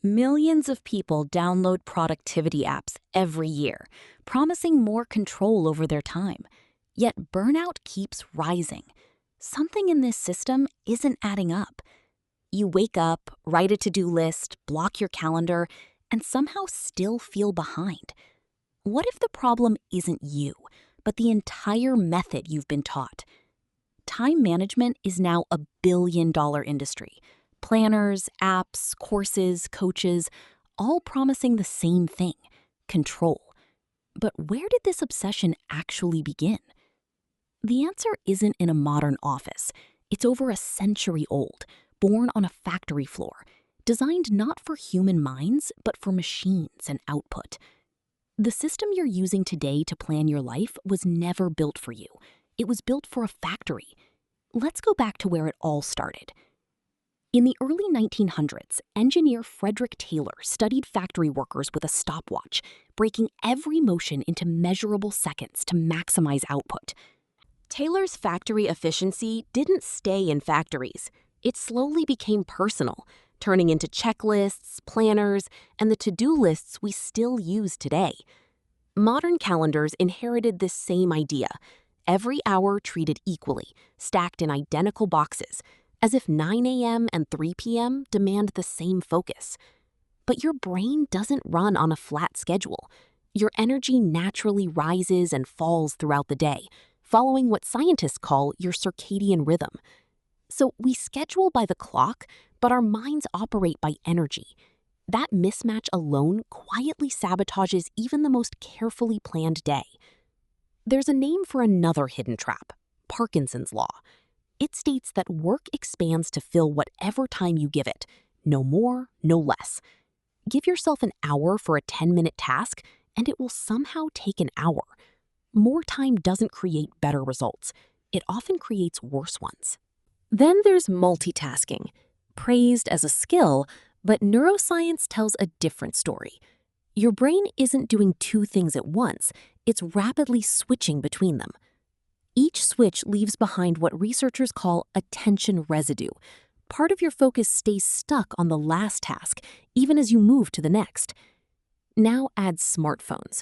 Millions of people download productivity apps every year, promising more control over their time. Yet burnout keeps rising. Something in this system isn't adding up. You wake up, write a to-do list, block your calendar, and somehow still feel behind. What if the problem isn't you, but the entire method you've been taught? Time management is now a billion-dollar industry. Planners, apps, courses, coaches, all promising the same thing: control. But where did this obsession actually begin? The answer isn't in a modern office. It's over a century old, born on a factory floor, designed not for human minds, but for machines and output. The system you're using today to plan your life was never built for you. It was built for a factory. Let's go back to where it all started. In the early 1900s, engineer Frederick Taylor studied factory workers with a stopwatch, breaking every motion into measurable seconds to maximize output. Taylor's factory efficiency didn't stay in factories. It slowly became personal, turning into checklists, planners, and the to-do lists we still use today. Modern calendars inherited this same idea: every hour treated equally, stacked in identical boxes, as if 9 a.m. and 3 p.m. demand the same focus. But your brain doesn't run on a flat schedule. Your energy naturally rises and falls throughout the day, following what scientists call your circadian rhythm. So we schedule by the clock, but our minds operate by energy. That mismatch alone quietly sabotages even the most carefully planned day. There's a name for another hidden trap: Parkinson's law. It states that work expands to fill whatever time you give it, no more, no less. Give yourself an hour for a 10-minute task, and it will somehow take an hour. More time doesn't create better results. It often creates worse ones. Then there's multitasking, praised as a skill, but neuroscience tells a different story. Your brain isn't doing two things at once, it's rapidly switching between them. Each switch leaves behind what researchers call attention residue. Part of your focus stays stuck on the last task, even as you move to the next. Now add smartphones.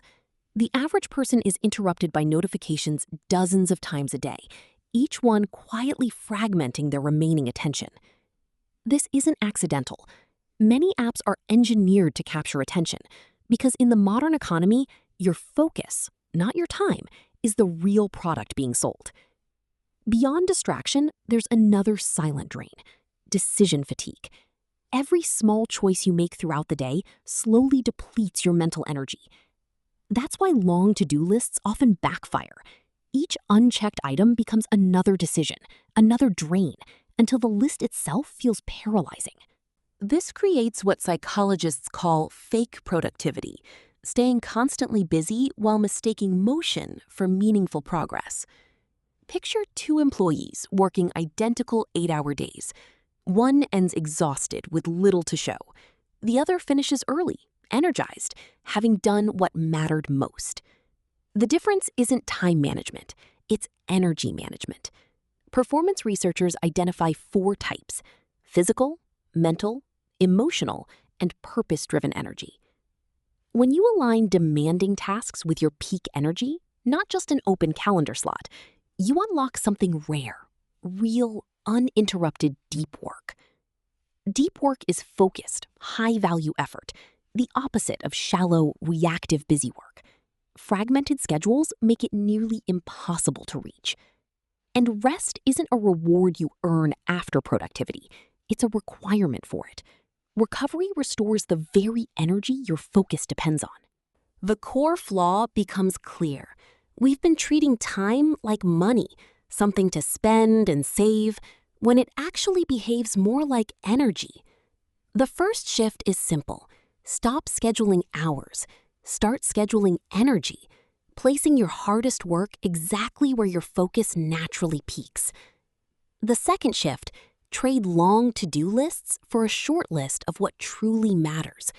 The average person is interrupted by notifications dozens of times a day, each one quietly fragmenting their remaining attention. This isn't accidental. Many apps are engineered to capture attention, because in the modern economy, your focus, not your time, is the real product being sold. Beyond distraction, there's another silent drain: decision fatigue. Every small choice you make throughout the day slowly depletes your mental energy. That's why long to-do lists often backfire. Each unchecked item becomes another decision, another drain, until the list itself feels paralyzing. This creates what psychologists call fake productivity, staying constantly busy while mistaking motion for meaningful progress. Picture two employees working identical 8-hour days. One ends exhausted with little to show. The other finishes early, energized, having done what mattered most. The difference isn't time management, it's energy management. Performance researchers identify 4 types: physical, mental, emotional, and purpose-driven energy. When you align demanding tasks with your peak energy, not just an open calendar slot, you unlock something rare: real, uninterrupted deep work. Deep work is focused, high-value effort, the opposite of shallow, reactive busy work. Fragmented schedules make it nearly impossible to reach. And rest isn't a reward you earn after productivity. It's a requirement for it. Recovery restores the very energy your focus depends on. The core flaw becomes clear. We've been treating time like money, something to spend and save, when it actually behaves more like energy. The first shift is simple: stop scheduling hours. Start scheduling energy, placing your hardest work exactly where your focus naturally peaks. The second shift: trade long to-do lists for a short list of what truly matters.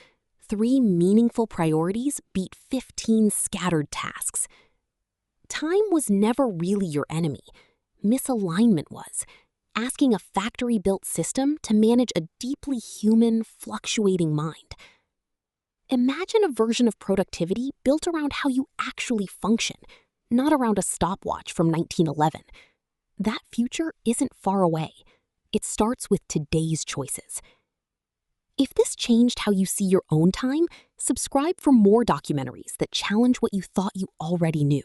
3 meaningful priorities beat 15 scattered tasks. Time was never really your enemy. Misalignment was. asking a factory-built system to manage a deeply human, fluctuating mind. Imagine a version of productivity built around how you actually function, not around a stopwatch from 1911. That future isn't far away. It starts with today's choices. If this changed how you see your own time, subscribe for more documentaries that challenge what you thought you already knew.